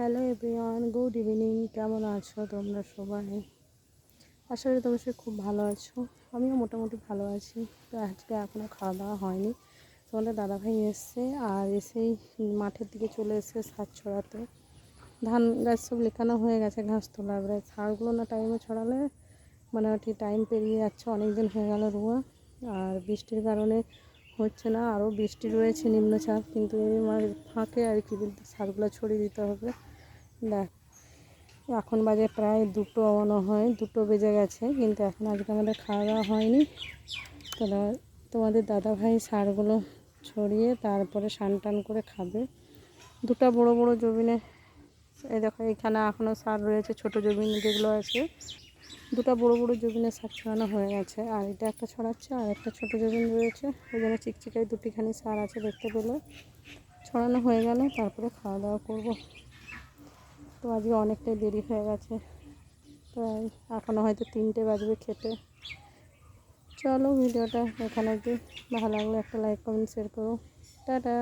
Hello everyone, good evening. কেমন আছো তোমরা সবাই? আশা করি তোমরা সবাই খুব ভালো আছো। আমিও মোটামুটি ভালো আছি। তো আজকে এখনও খাওয়া দাওয়া হয়নি। তোমাদের দাদাভাই এসছে আর এসেই মাঠের দিকে চলে এসছে সার ছড়াতে। ধান গাছ সব লেখানো হয়ে গেছে, ঘাস তোলা। এবারে সারগুলো না টাইমে ছড়ালে মানে ঠিক টাইম পেরিয়ে যাচ্ছে, অনেক দিন হয়ে গেল রোয়া। আর বৃষ্টির কারণে হচ্ছে না, আরও বৃষ্টি রয়েছে নিম্নচাপ, কিন্তু এই ফাঁকে আর কি সারগুলো ছড়িয়ে দিতে হবে। দেখ, এখন বাজে প্রায় 2টো, মনে হয় 2টো বেজে গেছে, কিন্তু এখন আজকে আমাদের খাওয়া দাওয়া হয়নি। তোমাদের দাদাভাই সারগুলো ছড়িয়ে তারপরে স্নান টান করে খাবে। 2টা বড় বড় জবিনে, এই দেখো এখানে এখনও সার রয়েছে, ছোট জবিনে যেগুলো আছে 2টা বড় বড় জবিনে সার ছড়ানো হয়ে গেছে, আর এটা একটা ছড়াচ্ছে আর একটা ছোট জবিন রয়েছে। ওই জন্য চিকচিকায় 2টিখানি সার আছে, দেখতে পেলে ছড়ানো হয়ে গেলে তারপরে খাওয়া দাওয়া করবো। তো আজকে অনেকটাই দেরি হয়ে গেছে, প্রায় এখনও হয়তো 3টে বাজবে খেতে। চলো ভিডিওটা এখানে অবধি। ভালো লাগলে একটা লাইক কমেন্ট শেয়ার করো। টাটা।